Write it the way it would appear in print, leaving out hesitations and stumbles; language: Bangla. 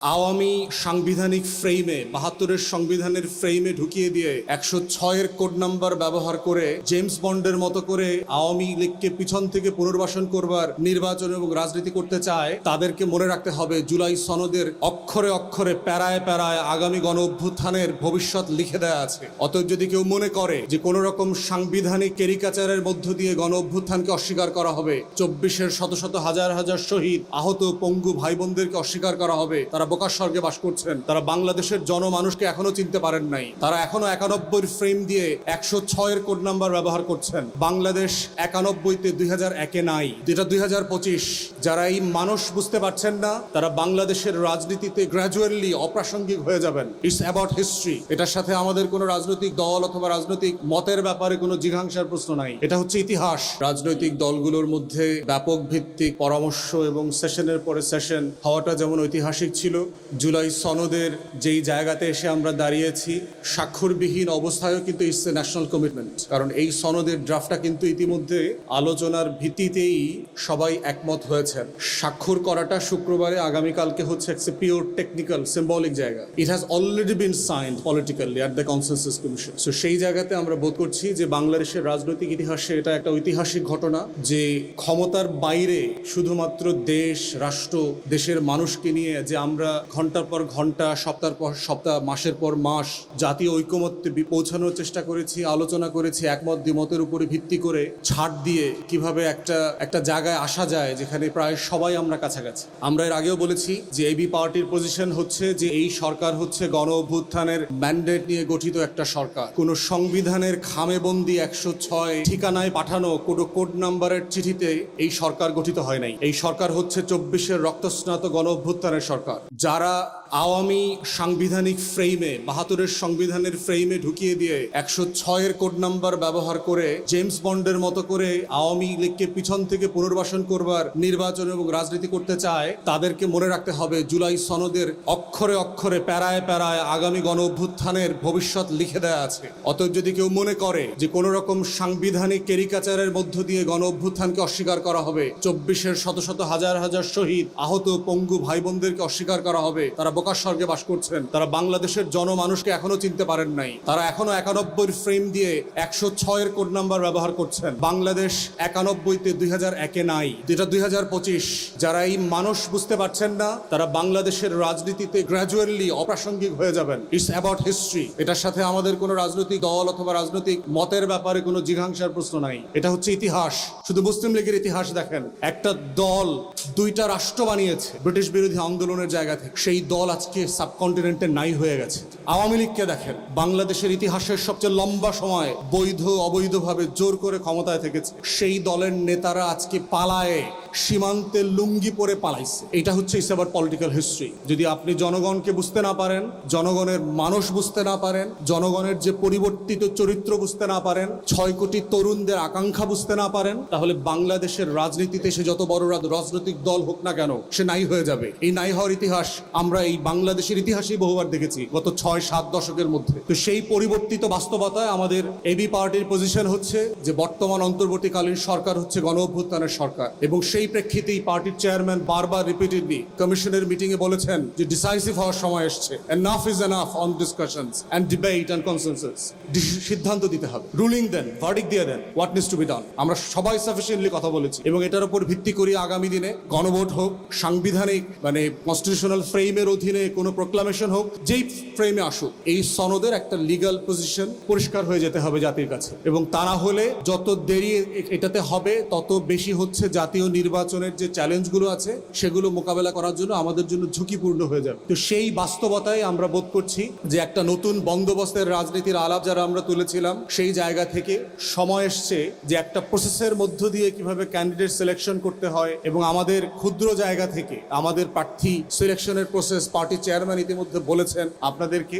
আওয়ামী সাংবিধানিক ফ্রেমে ৭২-এর সংবিধানের ফ্রেমে ঢুকিয়ে দিয়ে ১০৬-এর কোড নাম্বার ব্যবহার করে জেমস বন্ডের মতো করে আওয়ামী লীগকে পিছন থেকে পুনর্বাসন করবার নির্বাচন এবং রাজনীতি করতে চায়, তাদেরকে মনে রাখতে হবে জুলাই সনদের অক্ষরে অক্ষরে প্যারায় প্যারায় আগামী গণ অভ্যুত্থানের ভবিষ্যৎ লিখে দেওয়া আছে। অতএব যদি কেউ মনে করে যে কোনো রকম সাংবিধানিক ক্যারিকাচারের মধ্য দিয়ে গণ অভ্যুত্থানকে অস্বীকার করা হবে, ২৪-এর শত শত হাজার হাজার শহীদ আহত পঙ্গু ভাই বোনদেরকে অস্বীকার করা হবে, তারা বোকার স্বর্গে বাস করছেন। তারা বাংলাদেশের জনমানুষকে এখনো চিনতে পারেন নাই। তারা এখনো ৯১-এর ফ্রেম দিয়ে ১০৬-এর কোড নাম্বার ব্যবহার করছেন। বাংলাদেশ ৯১-তে ২০০১-এ নাই, এটা ২০২৫। যারা এই মানুষ বুঝতে পারছেন না, তারা বাংলাদেশের রাজনীতিতে গ্র্যাজুয়ালি অপ্রাসঙ্গিক হয়ে যাবেন। It's about history. এটার সাথে আমাদের কোনো রাজনৈতিক দল অথবা রাজনৈতিক মতের ব্যাপারে কোনো জিঘাংসার প্রশ্ন নাই। এটা হচ্ছে ইতিহাস। রাজনৈতিক দলগুলোর মধ্যে ব্যাপক ভিত্তিক পরামর্শ এবং সেশনের পরে সেশন হওয়াটা যেমন ঐতিহাসিক ছিল, জুলাই সনদের যেই জায়গাতে এসে আমরা দাঁড়িয়েছি স্বাক্ষরবিহীন অবস্থায়ও কিন্তু ইটস এ ন্যাশনাল কমিটমেন্ট। কারণ এই সনদের ড্রাফটটা কিন্তু ইতিমধ্যে আলোচনার ভিত্তিতেই সবাই একমত হয়েছেন। স্বাক্ষর করাটা শুক্রবারে, আগামীকালকে হচ্ছে একটা পিওর টেকনিক্যাল সিম্বলিক জায়গা। It has already been signed politically at the consensus commission. So সেই জায়গাতে আমরা বোধ করছি যে বাংলাদেশের রাজনৈতিক ইতিহাসে এটা একটা ঐতিহাসিক ঘটনা যে ক্ষমতার বাইরে শুধুমাত্র দেশ, রাষ্ট্র, দেশের মানুষকে নিয়ে যে আমরা ঘন্টার পর ঘন্টা, সপ্তাহের পর সপ্তাহ, মাসের পর মাস জাতীয় ঐকমত্যে পৌঁছানোর চেষ্টা করেছি, আলোচনা করেছি, একমত দ্বিমতের উপরে ভিত্তি করে ছাড় দিয়ে কিভাবে একটা জায়গায় আসা যায় যেখানে প্রায় সবাই আমরা কাছাকাছি। আমরা এর আগেও বলেছি যে এবি পার্টির পজিশন হচ্ছে যে এই সরকার হচ্ছে গণ অভ্যুত্থানের ম্যান্ডেট নিয়ে গঠিত একটা সরকার। কোনো সংবিধানের খামেবন্দি ১০৬ ঠিকানায় পাঠানো কোনো কোড নাম্বারের চিঠিতে এই সরকার গঠিত হয় নাই। এই সরকার হচ্ছে ২৪-এর রক্তস্নাত গণ অভ্যুত্থানের সরকার। যারা আওয়ামী সাংবিধানিক ফ্রেমে ৭২-এর সংবিধানের ফ্রেমে ঢুকিয়ে দিয়ে ১০৬-এর কোড নাম্বার ব্যবহার করে জেমস বন্ডের মতো করে আওয়ামী লীগকে পিছন থেকে পুনর্বাসন করবার নির্বাচন এবং রাজনীতি করতে চায়, তাদেরকে মনে রাখতে হবে জুলাই সনদের অক্ষরে অক্ষরে প্যারায় প্যারায় আগামী গণ অভ্যুত্থানের ভবিষ্যৎ লিখে দেওয়া আছে। অতএব যদি কেউ মনে করে যে কোনো রকম সাংবিধানিক ক্যারিকাচারের মধ্য দিয়ে গণ অভ্যুত্থানকে অস্বীকার করা হবে, ২৪-এর শত শত হাজার হাজার শহীদ আহত পঙ্গু ভাই বোনদেরকে অস্বীকার করা হবে, তারা বোকার স্বর্গে বাস করছেন। তারা বাংলাদেশের জনমানুষকে এখনো চিনতে পারেন নাই। তারা এখনো ৯১-এর ফ্রেম দিয়ে ১০৬-এর কোড নাম্বার ব্যবহার করছেন। বাংলাদেশ ৯১-তে ২০০১-এ নাই, এটা ২০২৫। যারা এই মানুষ বুঝতে পারছেন না, তারা বাংলাদেশের রাজনীতিতে গ্র্যাজুয়ালি অপ্রাসঙ্গিক হয়ে যাবেন। It's about history. এটার সাথে আমাদের কোনো রাজনৈতিক দল অথবা রাজনৈতিক মতের ব্যাপারে কোনো জিঘাংসার প্রশ্ন নাই। এটা হচ্ছে ইতিহাস। শুধু মুসলিম লীগের ইতিহাস দেখেন, একটা দল দুইটা রাষ্ট্র বানিয়েছে ব্রিটিশ বিরোধী আন্দোলনের জায়গা থেকে। সেই দল আজকে সাবকন্টিনেন্টে নাই হয়ে গেছে। আওয়ামী লীগকে দেখেন, বাংলাদেশের ইতিহাসের সবচেয়ে লম্বা সময় বৈধ অবৈধভাবে জোর করে ক্ষমতায় থেকেছে। সেই দলের নেতারা আজকে পালায়ে সীমান্তে লুঙ্গি পরে পালাইছে। এটা হচ্ছে ইটস অ্যাবাউট পলিটিক্যাল হিস্ট্রি। যদি আপনি জনগণকে বুঝতে না পারেন, জনগণের মানুষ বুঝতে না পারেন, জনগণের যে পরিবর্তিত চরিত্র বুঝতে না পারেন, ৬ কোটি তরুণদের আকাঙ্ক্ষা বুঝতে না পারেন, তাহলে বাংলাদেশের রাজনীতিতে সে যত বড় রাজনৈতিক দল হোক না কেন, সে নাই হয়ে যাবে। এই নাই হওয়ার ইতিহাস আমরা এই বাংলাদেশের ইতিহাসেই বহুবার দেখেছি গত ৬-৭ দশকের মধ্যে। তো সেই পরিবর্তিত বাস্তবতায় আমাদের এবি পার্টির পজিশন হচ্ছে যে বর্তমান অন্তর্বর্তীকালীন সরকার হচ্ছে গণ অভ্যুত্থানের সরকার। এবং সেই প্রেক্ষিতেই পার্টির চেয়ারম্যান বারবার রিপিটেডলি কমিশনের মিটিংয়ে বলেছেন যে ডিসাইসিভ হওয়ার সময় এসছে। Enough is enough on discussions and debate and consensus. সিদ্ধান্ত দিতে হবে, রুলিং দেন, ভার্ডিক্ট দিয়ে দেন, what needs to be done. আমরা সবাই সাফিসিয়েন্টলি কথা বলেছি এবং এটার উপর ভিত্তি করে আগামী দিনে গণভোট হোক, সাংবিধানিক মানে কনস্টিটিউশনাল ফ্রেমের অধীনে কোনো প্রোক্লামেশন হোক, যেই ফ্রেমে আসুক, এই সনদের একটা লিগ্যাল পজিশন পরিষ্কার হয়ে যেতে হবে জাতির কাছে। এবং তা না হলে যত দেরি এটাতে হবে, তত বেশি হচ্ছে জাতীয় নির্বাচনের যে চ্যালেঞ্জগুলো আছে সেগুলো মোকাবেলা করার জন্য আমাদের জন্য ঝুঁকিপূর্ণ হয়ে যাবে। তো সেই বাস্তবতায় আমরা বোধ করছি যে একটা নতুন বন্দোবস্তের রাজনীতির আলাপ যারা আমরা তুলেছিলাম, সেই জায়গা থেকে সময় এসছে যে একটা প্রসেসের মধ্য দিয়ে কিভাবে ক্যান্ডিডেট সিলেকশন করতে হয় এবং আমাদের ক্ষুদ্র জায়গা থেকে আমাদের প্রার্থী সিলেকশনের প্রসেস পার্টি চেয়ারম্যান ইতিমধ্যে বলেছেন আপনাদেরকে।